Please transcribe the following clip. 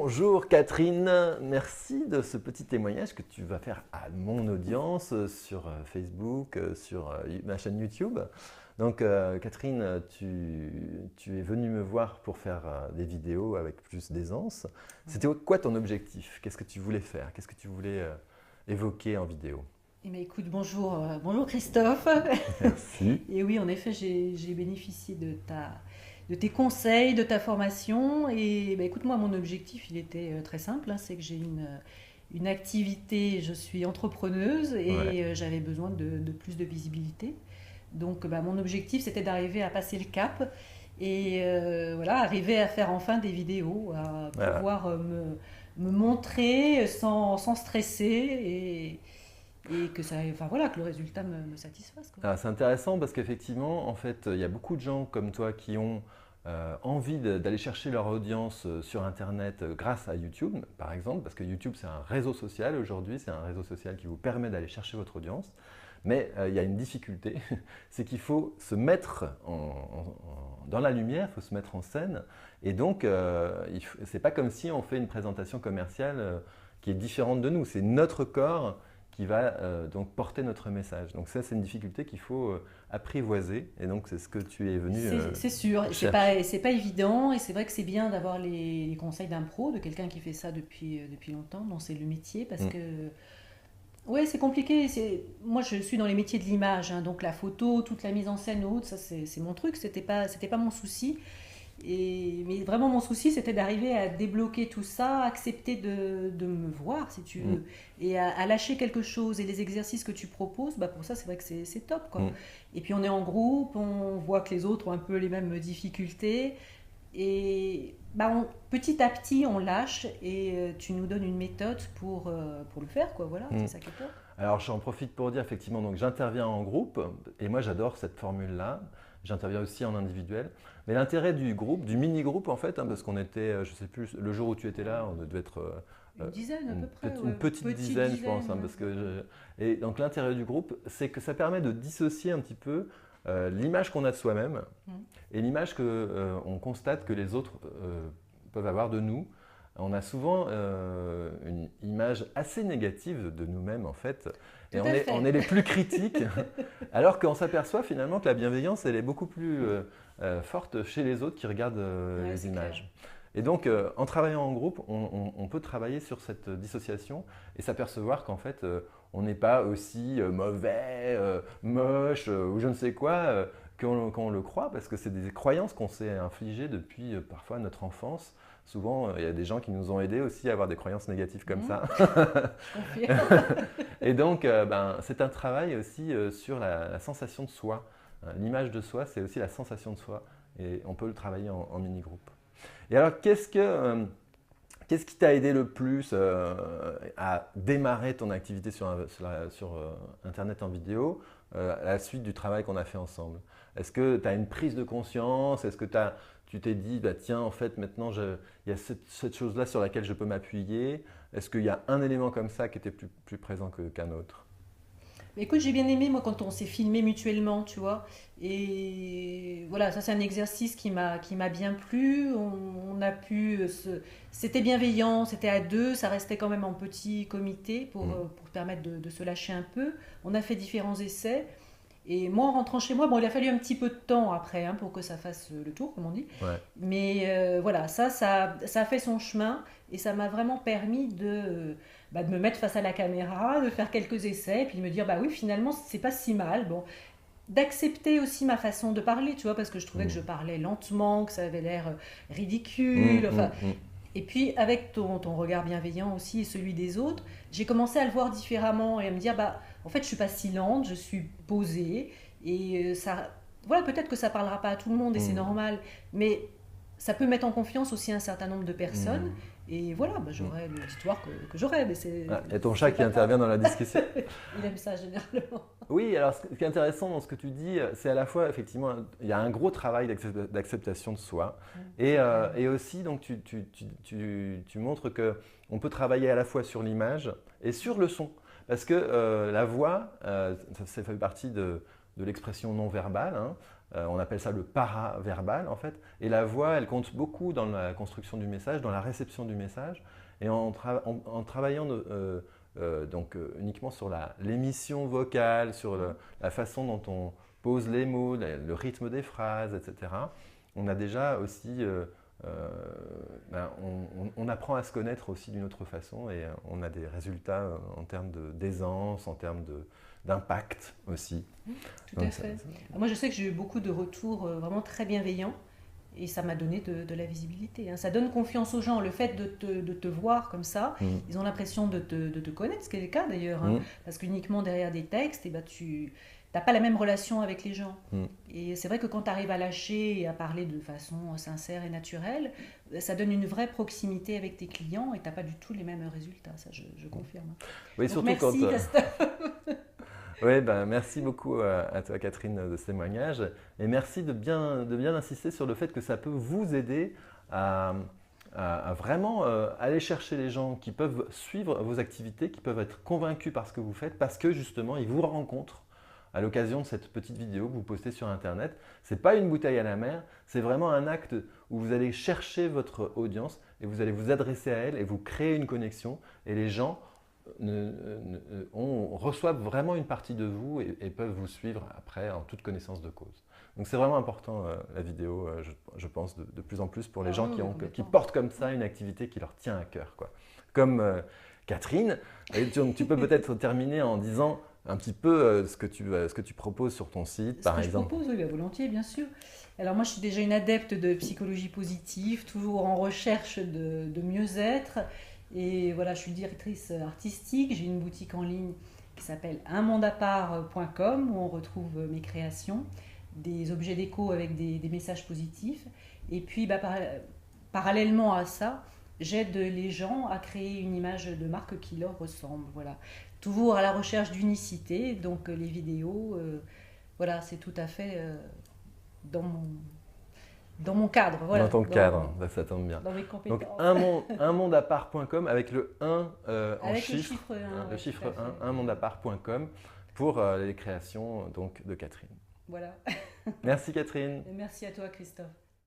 Bonjour Catherine, merci de ce petit témoignage que tu vas faire à mon audience sur Facebook, sur ma chaîne YouTube. Donc Catherine, tu es venue me voir pour faire des vidéos avec plus d'aisance. C'était quoi ton objectif? Qu'est-ce que tu voulais faire? Qu'est-ce que tu voulais évoquer en vidéo? Eh bien, écoute, bonjour, bonjour Christophe. Merci. Et oui, en effet, j'ai bénéficié de tes conseils, de ta formation. Et écoute, moi, mon objectif, il était très simple, hein, c'est que j'ai une activité, je suis entrepreneuse Ouais. et j'avais besoin de plus de visibilité. Donc, mon objectif, c'était d'arriver à passer le cap et voilà, arriver à faire enfin des vidéos, à Voilà. pouvoir me montrer sans stresser et que ça, enfin voilà, que le résultat me satisfasse, quoi. C'est intéressant parce qu'effectivement, en fait, il y a beaucoup de gens comme toi qui ont envie d'aller chercher leur audience sur Internet grâce à YouTube, par exemple, parce que YouTube, c'est un réseau social aujourd'hui, c'est un réseau social qui vous permet d'aller chercher votre audience. Mais il y a une difficulté, c'est qu'il faut se mettre dans la lumière, il faut se mettre en scène. Et donc, c'est pas comme si on fait une présentation commerciale qui est différente de nous. C'est notre corps qui va donc porter notre message. Donc ça, c'est une difficulté qu'il faut apprivoiser. Et donc, c'est ce que tu es venu C'est sûr, chercher. c'est pas évident, et c'est vrai que c'est bien d'avoir les conseils d'un pro, de quelqu'un qui fait ça depuis longtemps, dont c'est le métier, parce Mm. que ouais, c'est compliqué. Moi, je suis dans les métiers de l'image, hein, donc la photo, toute la mise en scène ou autre, ça c'est mon truc, c'était pas mon souci. Mais vraiment, mon souci, c'était d'arriver à débloquer tout ça, accepter de me voir, si tu Mm. veux, et à lâcher quelque chose. Et les exercices que tu proposes, pour ça, c'est vrai que c'est top, quoi. Mm. Et puis, on est en groupe, on voit que les autres ont un peu les mêmes difficultés. Et petit à petit, on lâche et tu nous donnes une méthode pour le faire, quoi. Voilà, Mm. c'est ça qui est top. Alors, j'en profite pour dire effectivement, donc j'interviens en groupe et moi j'adore cette formule-là. J'interviens aussi en individuel. Mais l'intérêt du groupe, du mini-groupe en fait, hein, parce qu'on était, je sais plus, le jour où tu étais là, on devait être Une dizaine à peu près, une ouais. petite Petite dizaine, je pense, dizaine, hein, ouais. parce que et donc l'intérêt du groupe, c'est que ça permet de dissocier un petit peu l'image qu'on a de soi-même Mm. et l'image que on constate que les autres peuvent avoir de nous. On a souvent une image assez négative de nous-mêmes en fait, et Tout à on fait. est les plus critiques, alors qu'on s'aperçoit finalement que la bienveillance, elle est beaucoup plus forte chez les autres qui regardent Ouais, les c'est clair. images. Et donc, en travaillant en groupe, on peut travailler sur cette dissociation et s'apercevoir qu'en fait, on n'est pas aussi mauvais, moche ou je ne sais quoi qu'on le croit, parce que c'est des croyances qu'on s'est infligées depuis parfois notre enfance. Souvent, il y a des gens qui nous ont aidés aussi à avoir des croyances négatives comme Mm. ça. Je confirme. Et donc, c'est un travail aussi sur la sensation de soi. L'image de soi, c'est aussi la sensation de soi. Et on peut le travailler en mini-groupe. Et alors, qu'est-ce qui t'a aidé le plus à démarrer ton activité sur Internet en vidéo à la suite du travail qu'on a fait ensemble? Est-ce que tu as une prise de conscience? Est-ce que tu t'es dit, bah, tiens, en fait, maintenant, il y a cette chose-là sur laquelle je peux m'appuyer? Est-ce qu'il y a un élément comme ça qui était plus présent qu'un autre? Mais écoute, j'ai bien aimé, moi, quand on s'est filmé mutuellement, tu vois. Et voilà, ça, c'est un exercice qui m'a bien plu. On a pu C'était bienveillant, c'était à deux, ça restait quand même en petit comité Hmm. pour permettre de se lâcher un peu. On a fait différents essais. Et moi, en rentrant chez moi, bon, il a fallu un petit peu de temps après, hein, pour que ça fasse le tour, comme on dit. Ouais. Mais voilà, ça a fait son chemin et ça m'a vraiment permis de me mettre face à la caméra, de faire quelques essais, et puis de me dire, bah oui, finalement, c'est pas si mal. Bon, d'accepter aussi ma façon de parler, tu vois, parce que je trouvais que Hmm. je parlais lentement, que ça avait l'air Hmm, ridicule. hmm, Enfin, hmm. et puis, avec ton regard bienveillant aussi et celui des autres, j'ai commencé à le voir différemment et à me dire, bah, en fait, je suis pas si lente, je suis posée. Et ça, voilà, peut-être que ça parlera pas à tout le monde et c'est Hmm. normal, mais ça peut mettre en confiance aussi un certain nombre de personnes. Hmm. Et voilà, bah, Hmm. j'aurai l'auditoire que j'aurai, mais Ah, il y a ton chat c'est qui pas grave. intervient dans la discussion. Il aime ça généralement. Oui, alors ce qui est intéressant dans ce que tu dis, c'est à la fois, effectivement, il y a un gros travail d'acceptation de soi. C'est clair. Et aussi, donc, tu montres qu'on peut travailler à la fois sur l'image et sur le son. Parce que la voix, ça fait partie de l'expression non verbale, hein. On appelle ça le paraverbal en fait. Et la voix, elle compte beaucoup dans la construction du message, dans la réception du message. Et en travaillant uniquement sur l'émission vocale, sur la façon dont on pose les mots, le rythme des phrases, etc., on a déjà aussi, on apprend à se connaître aussi d'une autre façon et on a des résultats en termes d'aisance, en termes d'impact aussi. Tout à fait. Moi, je sais que j'ai eu beaucoup de retours vraiment très bienveillants et ça m'a donné de la visibilité. Ça donne confiance aux gens. Le fait de te voir comme ça, ils ont l'impression de te connaître, ce qui est le cas d'ailleurs. Parce qu'uniquement derrière des textes, tu n'as pas la même relation avec les gens. Et c'est vrai que quand tu arrives à lâcher et à parler de façon sincère et naturelle, ça donne une vraie proximité avec tes clients et tu n'as pas du tout les mêmes résultats. Ça, je confirme. Oui, donc, surtout merci, Christophe. Oui, merci beaucoup à toi Catherine de ce témoignage et merci de bien insister sur le fait que ça peut vous aider à vraiment aller chercher les gens qui peuvent suivre vos activités, qui peuvent être convaincus par ce que vous faites parce que justement ils vous rencontrent à l'occasion de cette petite vidéo que vous postez sur internet. Ce n'est pas une bouteille à la mer, c'est vraiment un acte où vous allez chercher votre audience et vous allez vous adresser à elle et vous créer une connexion et les gens reçoivent vraiment une partie de vous et peuvent vous suivre après en toute connaissance de cause. Donc c'est vraiment important la vidéo, je pense, de plus en plus pour les gens qui portent comme ça une activité qui leur tient à cœur, quoi. Comme Catherine, et tu peux peut-être terminer en disant un petit peu ce que tu proposes sur ton site, par exemple. Ce que je propose, oui, volontiers, bien sûr. Alors moi, je suis déjà une adepte de psychologie positive, toujours en recherche de mieux-être. Et voilà, je suis directrice artistique, j'ai une boutique en ligne qui s'appelle unmondeapart.com où on retrouve mes créations, des objets déco avec des messages positifs. Et puis, parallèlement à ça, j'aide les gens à créer une image de marque qui leur ressemble. Voilà. Toujours à la recherche d'unicité, donc les vidéos, voilà, c'est tout à fait dans mon cadre. Voilà. Dans ton cadre, ça tombe bien. Dans mes compétences. Donc unmondeapart.com avec le 1 en avec chiffre, le chiffre 1, unmondeapart.com pour les créations donc, de Catherine. Voilà. Merci Catherine. Et merci à toi Christophe.